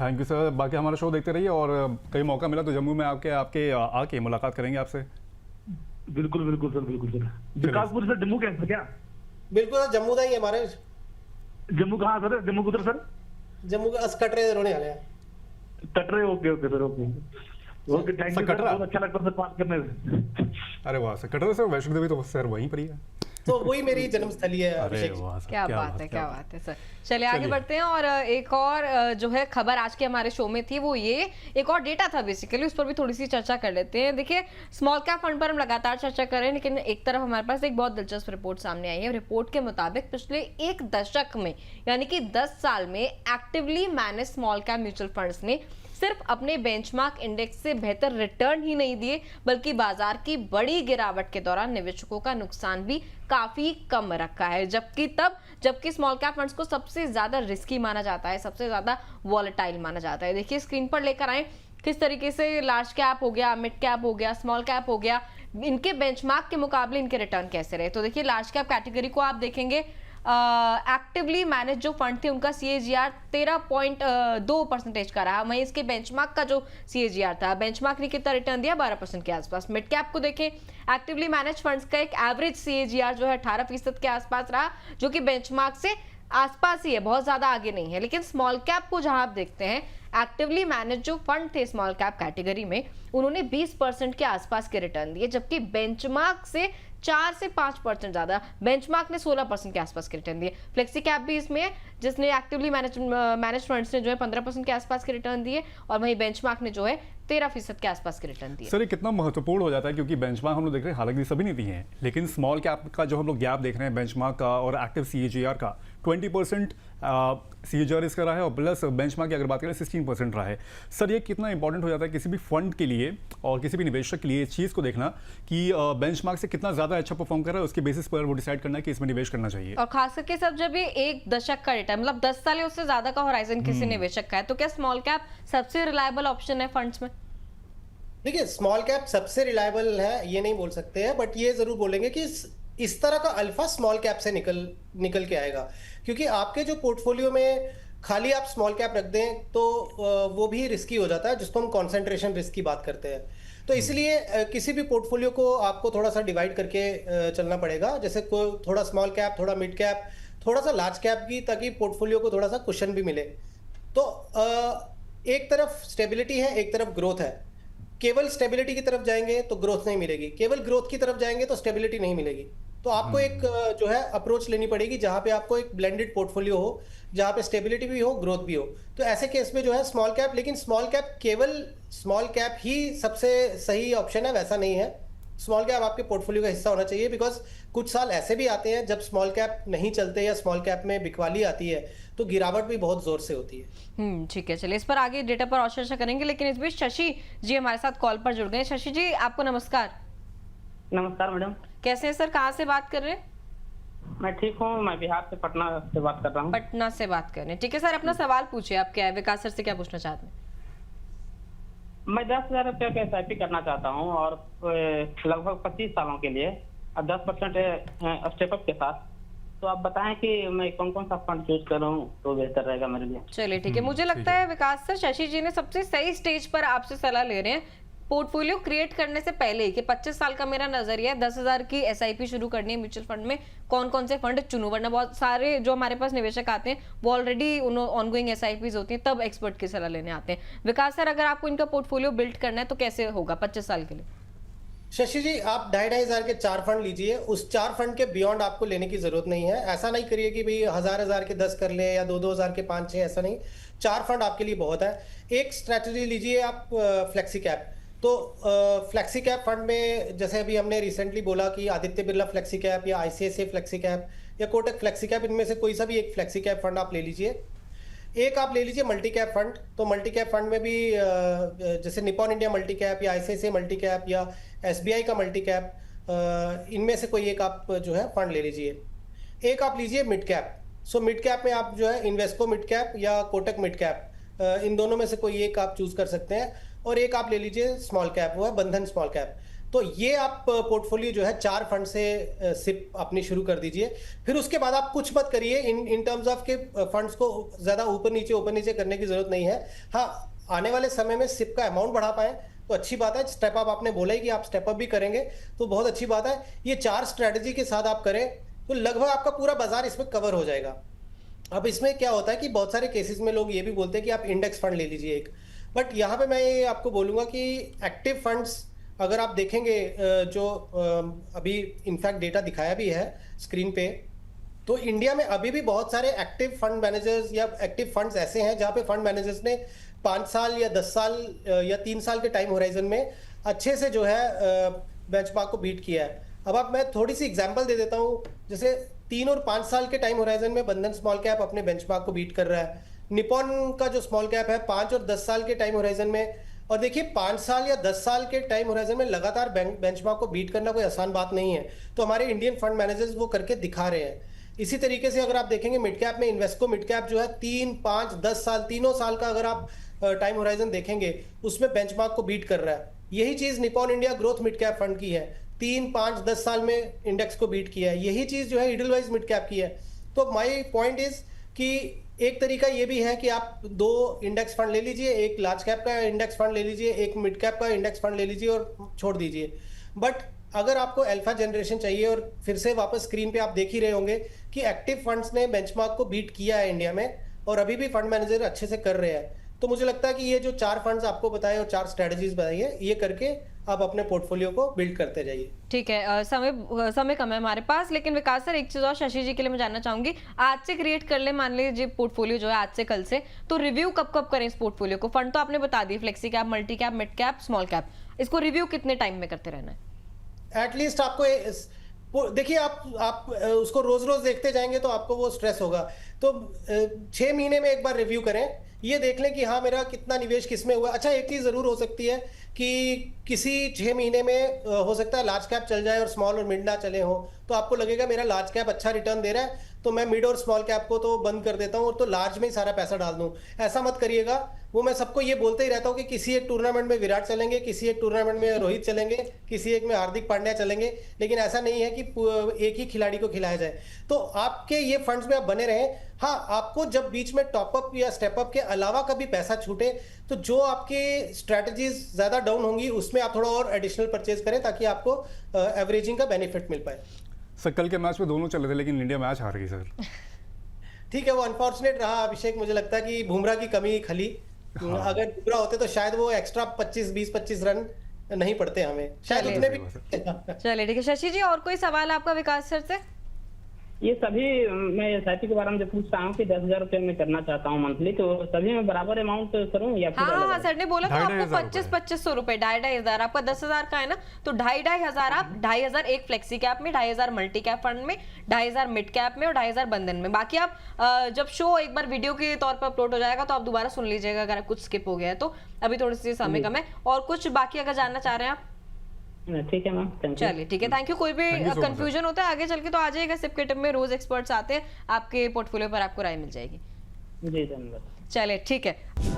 Thank you sir. बाकी हमारा show देखते रहिए और कहीं मौका मिला तो जम्मू में आपके आपके आके मुलाकात करेंगे आपसे। बिल्कुल बिल्कुल सर, बिल्कुल सर। विकासपुर से जम्मू कैसे क्या? बिल्कुल सर, जम्मू का ही है हमारे। जम्मू कहाँ सर? जम्मू कुधर सर? जम्मू का कटरे रोने वाले हैं। कटरे, okay okay sir, okay okay, thank you sir, बहुत अच्छा लगता है सर बात करने में। अरे वाह सर, कटरा से वैष्णो देवी तो सर वहीं पर ही है। तो वही मेरी जन्मस्थली है। अरे वाह सर, क्या बात है, क्या बात है सर। चलिए आगे बढ़ते हैं और एक और जो है खबर आज के हमारे शो में थी वो ये एक और डेटा था बेसिकली, उस पर भी थोड़ी सी चर्चा कर लेते हैं। देखिए स्मॉल कैप फंड पर हम लगातार चर्चा कर रहे हैं, लेकिन एक तरफ हमारे पास एक बहुत दिलचस्प रिपोर्ट सामने आई है। रिपोर्ट के मुताबिक पिछले एक दशक में यानी कि 10 साल में actively manage small cap mutual funds ने सिर्फ अपने बेंचमार्क इंडेक्स से बेहतर रिटर्न ही नहीं दिए, बल्कि बाजार की बड़ी गिरावट के दौरान निवेशकों का नुकसान भी काफी कम रखा है। जबकि स्मॉल कैप फंड्स को सबसे ज्यादा रिस्की माना जाता है, सबसे ज्यादा वॉलेटाइल माना जाता है। देखिए स्क्रीन पर लेकर आए किस तरीके से लार्ज कैप हो गया, मिड कैप हो गया, स्मॉल कैप हो गगया, इनके बेंचमार्क के मुकाबले इनके रिटर्न कैसे रहे। तो देखिए लार्ज कैप कैटेगरी को आप देखेंगे, एक्टिवली मैनेज जो फंड थे उनका CAGR 13.2% का रहा। वहीं इसके बेंचमार्क का जो CAGR था, बेंचमार्क ने कितना रिटर्न दिया, 12% के आसपास। मिड कैप को देखें, एक्टिवली मैनेज फंड्स का एक एवरेज CAGR जो है 18% के आसपास रहा, जो कि बेंचमार्क से आसपास ही है, बहुत ज्यादा आगे नहीं है। लेकिन स्मॉल कैप को जहां आप देखते हैं, एक्टिवली मैनेज जो फंड थे स्मॉल कैप कैटेगरी में, उन्होंने 20% के आसपास के रिटर्न दिए, जबकि बेंचमार्क से 4 से 5% ज्यादा, बेंचमार्क ने 16% के आसपास के रिटर्न दिए। फ्लेक्सी कैप भी इसमें है, जिसने एक्टिवली मैनेज फंड्स ने जो है 15% के आसपास के रिटर्न दिए, और वहीं बेंचमार्क ने जो है 13% के आसपास के रिटर्न दिए। सर ये कितना महत्वपूर्ण हो जाता है, क्योंकि बेंचमार्क हम लोग देख रहे हैं हालांकि सभी नहीं दिए हैं, लेकिन स्मॉल कैप का जो हम लोग गैप देख रहे हैं बेंचमार्क का और एक्टिव CAGR का 20% CAGR इसका रहा है, और प्लस बेंचमार्क की अगर बात करें 16% रहा है। सर ये कितना इंपॉर्टेंट हो जाता है किसी भी फंड के लिए और किसी भी निवेशक के लिए इस चीज़ को देखना कि बेंचमार्क से कितना ज़्यादा अच्छा परफॉर्म कर रहा है, उसके बेसिस पर वो डिसाइड करना है कि इसमें निवेश करना चाहिए। और खास करके सब जब ये एक दशक का डेटा, मतलब 10 साल या उससे ज्यादा का होराइजन किसी निवेशक का है, तो क्या स्मॉल कैप सबसे रिलायबल ऑप्शन है फंड्स में? देखिए स्मॉल कैप सबसे रिलायबल है ये नहीं बोल सकते हैं, बट ये जरूर बोलेंगे कि इस तरह का अल्फा स्मॉल कैप से निकल के आएगा। क्योंकि आपके जो पोर्टफोलियो में खाली आप स्मॉल कैप रख दें तो वो भी रिस्की हो जाता है, जिसको हम कॉन्सेंट्रेशन रिस्क की बात करते हैं। तो इसलिए किसी भी पोर्टफोलियो को आपको थोड़ा सा डिवाइड करके चलना पड़ेगा, जैसे थोड़ा स्मॉल कैप, थोड़ा मिड कैप, थोड़ा सा लार्ज कैप की, ताकि पोर्टफोलियो को थोड़ा सा कुशन भी मिले। तो एक तरफ स्टेबिलिटी है, एक तरफ ग्रोथ है। केवल स्टेबिलिटी की तरफ जाएंगे तो ग्रोथ नहीं मिलेगी, केवल ग्रोथ की तरफ जाएंगे तो स्टेबिलिटी नहीं मिलेगी। तो आपको एक जो है अप्रोच लेनी पड़ेगी जहां पे आपको एक ब्लेंडेड पोर्टफोलियो हो, जहां पे स्टेबिलिटी भी हो, ग्रोथ भी हो। तो ऐसे केस में जो है स्मॉल कैप, लेकिन स्मॉल कैप केवल स्मॉल कैप ही सबसे सही ऑप्शन है वैसा नहीं है। स्मॉल कैप आपके पोर्टफोलियो का हिस्सा होना चाहिए, बिकॉज कुछ साल ऐसे भी आते हैं जब स्मॉल कैप नहीं चलते या स्मॉल कैप में बिकवाली आती है, तो गिरावट भी बहुत जोर से होती है। ठीक है, चलिए इस पर आगे डेटा पर और चर्चा करेंगे, लेकिन इस बीच शशि जी हमारे साथ कॉल पर जुड़ गए। शशि जी आपको नमस्कार। नमस्कार मैडम। कैसे हैं सर, कहाँ से बात कर रहे हैं? मैं ठीक हूँ, मैं बिहार से, पटना से बात कर रहा हूँ। पटना से बात कर रहे हैं, ठीक है सर, अपना सवाल पूछिए। आप क्या है, विकास सर से क्या पूछना चाहते हैं? मैं 10,000 रुपये का SIP करना चाहता हूँ और लगभग 25 सालों के लिए, और 10% स्टेपअप के साथ। तो आप बताएं कि मैं कौन कौन सा फंड चूज करूँ तो बेहतर रहेगा मेरे लिए। चलिए ठीक है, मुझे लगता है विकास सर शशि जी ने सबसे सही स्टेज पर आपसे सलाह ले रहे हैं पोर्टफोलियो क्रिएट करने से पहले ही कि 25 साल का मेरा नजरिया है, 10,000 की SIP शुरू करनी है म्यूचुअल फंड में, कौन कौन से फंड चुनूं, वरना बहुत सारे जो हमारे पास निवेशक आते हैं वो ऑलरेडी ऑनगोइंग SIPs होती हैं, तब एक्सपर्ट की सलाह लेने आते हैं। विकास सर अगर आपको इनका पोर्टफोलियो बिल्ड करना है तो कैसे होगा 25 साल के लिए? शशि जी आप 2,500 के 4 फंड लीजिए, उस 4 फंड के बियॉन्ड आपको लेने की जरूरत नहीं है। ऐसा नहीं करिए कि भाई 1,000 के 10 कर ले या 2,000 के 5-6, ऐसा नहीं। 4 फंड आपके लिए बहुत है। एक स्ट्रैटेजी लीजिए आप फ्लेक्सी कैप। तो फ्लेक्सी कैप फंड में जैसे अभी हमने रिसेंटली बोला कि आदित्य बिरला फ्लेक्सी कैप या ICICI फ्लेक्सी कैप या कोटक फ्लेक्सी कैप, इनमें से कोई सा भी एक फ्लेक्सी कैप फंड आप ले लीजिए। एक आप ले लीजिए मल्टी कैप फंड। तो मल्टी कैप फंड में भी जैसे निपॉन इंडिया मल्टी कैप या ICICI मल्टी कैप या SBI का मल्टी कैप, इनमें से कोई एक आप जो है फंड ले लीजिए। एक आप लीजिए mid cap. So mid cap में आप जो है इन्वेस्को मिड कैप या कोटक मिड कैप, इन दोनों में से कोई एक आप चूज कर सकते हैं। और एक आप ले लीजिए स्मॉल कैप, वो है बंधन स्मॉल कैप। तो ये आप पोर्टफोलियो जो है 4 फंड से सिप अपनी शुरू कर दीजिए। फिर उसके बाद आप कुछ मत करिए इन टर्म्स ऑफ के फंड्स को ज़्यादा ऊपर नीचे करने की जरूरत नहीं है। हाँ, आने वाले समय में सिप का अमाउंट बढ़ा पाएं तो अच्छी बात है। स्टेप अप आपने बोला ही कि आप स्टेप अप भी करेंगे तो बहुत अच्छी बात है। ये 4 स्ट्रेटजी के साथ आप करें तो लगभग आपका पूरा बाजार इसमें कवर हो जाएगा। अब इसमें क्या होता है कि बहुत सारे केसेस में लोग ये भी बोलते हैं कि आप इंडेक्स फंड ले लीजिए एक, बट यहाँ पे मैं ये आपको बोलूँगा कि एक्टिव फंड्स अगर आप देखेंगे जो अभी इनफैक्ट डेटा दिखाया भी है स्क्रीन पे, तो इंडिया में अभी भी बहुत सारे एक्टिव फंड मैनेजर्स या एक्टिव फंड्स ऐसे हैं जहाँ पे फंड मैनेजर्स ने 5 साल या 10 साल या 3 साल के टाइम होराइजन में अच्छे से जो है बेंचमार्क को बीट किया है। अब आप मैं थोड़ी सी एग्जांपल दे देता हूँ, जैसे 3 और 5 साल के टाइम होराइजन में बंधन स्मॉल कैप अपने बेंचमार्क को बीट कर रहा है। निपॉन का जो स्मॉल कैप है 5 और 10 साल के टाइम होराइजन में, और देखिए 5 साल या 10 साल के टाइम होराइजन में लगातार बेंचमार्क को बीट करना कोई आसान बात नहीं है। तो हमारे इंडियन फंड मैनेजर्स वो करके दिखा रहे हैं। इसी तरीके से अगर आप देखेंगे मिड कैप में इन्वेस्को मिड कैप जो है 3, 5, 10 साल तीनों साल का अगर आप टाइम होराइजन देखेंगे उसमें बेंचमार्क को बीट कर रहा है। यही चीज़ Nippon India growth mid cap fund की है, 3, 5, 10 साल में इंडेक्स को बीट किया है। यही चीज़ जो है इडलवाइज मिड कैप की है। तो माई पॉइंट इज कि एक तरीका ये भी है कि आप 2 इंडेक्स फंड ले लीजिए, एक लार्ज कैप का इंडेक्स फंड ले लीजिए, एक मिड कैप का इंडेक्स फंड ले लीजिए और छोड़ दीजिए। बट अगर आपको अल्फा जनरेशन चाहिए, और फिर से वापस स्क्रीन पे आप देख ही रहे होंगे कि एक्टिव फंड्स ने बेंचमार्क को बीट किया है इंडिया में और अभी भी फंड मैनेजर अच्छे से कर रहे हैं। तो मुझे लगता है कि ये जो 4 फंड्स आपको बताए और 4 स्ट्रेटजीज बताई है, ये करके आप अपने पोर्टफोलियो को बिल्ड करते जाइए। ठीक है, समय कम है हमारे पास, लेकिन विकास सर एक चीज और शशि जी के लिए मैं जानना चाहूंगी, आज से क्रिएट कर ले मान लीजिए पोर्टफोलियो जो है आज से कल से, तो रिव्यू कब करें इस पोर्टफोलियो को? फंड तो आपने बता दिए, flexi cap, multi cap, mid cap, small cap, इसको रिव्यू कितने टाइम में करते रहना है? एटलीस्ट आपको देखिए आप उसको रोज रोज देखते जाएंगे तो आपको वो स्ट्रेस होगा। तो 6 महीने में एक बार रिव्यू करें, ये देख लें कि हाँ मेरा कितना निवेश किस में हुआ। अच्छा, एक चीज़ ज़रूर हो सकती है कि किसी 6 महीने में हो सकता है लार्ज कैप चल जाए और स्मॉल और मिड ना चले हो, तो आपको लगेगा मेरा लार्ज कैप अच्छा रिटर्न दे रहा है तो मैं मिड और स्मॉल कैप को तो बंद कर देता हूँ और तो लार्ज में ही सारा पैसा डाल दूँ। ऐसा मत करिएगा। वो मैं सबको ये बोलते ही रहता हूँ कि किसी एक टूर्नामेंट में विराट चलेंगे, किसी एक टूर्नामेंट में रोहित चलेंगे, किसी एक में हार्दिक पांड्या चलेंगे, लेकिन ऐसा नहीं है कि एक ही खिलाड़ी को खिलाया जाए। तो आपके ये फंड्स में आप बने रहें। हाँ, आपको जब बीच में टॉपअप या स्टेपअप के अलावा कभी पैसा छूटे तो जो आपके स्ट्रैटेजीज ज़्यादा डाउन होंगी उसमें आप थोड़ा और एडिशनल परचेज करें ताकि आपको एवरेजिंग का बेनिफिट मिल पाए। सर कल के मैच में दोनों चले थे लेकिन इंडिया मैच हार गई सर। ठीक है, वो अनफॉर्चुनेट रहा अभिषेक। मुझे लगता है कि बुमराह की कमी खली। हाँ। अगर बुमराह होते तो शायद वो एक्स्ट्रा 20-25 रन नहीं पड़ते हमें, शायद उतने भी। चलिए ठीक है। शशि जी और कोई सवाल आपका विकास सर से? ये सभी मैं एसआईपी के बारे में जो पूछ रहा हूँ कि 10,000 रुपए में करना चाहता हूँ मंथली, तो सभी में बराबर अमाउंट करूँ या फिर हाँ, सर ने बोला तो आपको 2,500 2500 रुपए, 2,500 आपका 10,000 का है ना, तो 2,500 आप 2,500 एक फ्लेक्सी कैप में, 2,500 मल्टी कैप फंड में, 2,500 मिड कैप में और 2,500 बंधन में। बाकी आप जब शो एक बार वीडियो के तौर पर अपलोड हो जाएगा तो आप दोबारा सुन लीजिएगा अगर कुछ स्किप हो गया है तो। अभी थोड़ी सी समय कम है। और कुछ बाकी अगर जानना चाह रहे हैं आप? ठीक है मैम, चलिए ठीक है, थैंक यू। कोई भी Thank you so much, confusion होता है आगे चल के तो आ जाइएगा, सिप के टिप में रोज एक्सपर्ट्स आते हैं, आपके पोर्टफोलियो पर आपको राय मिल जाएगी। जी धन्यवाद। चलिए ठीक है।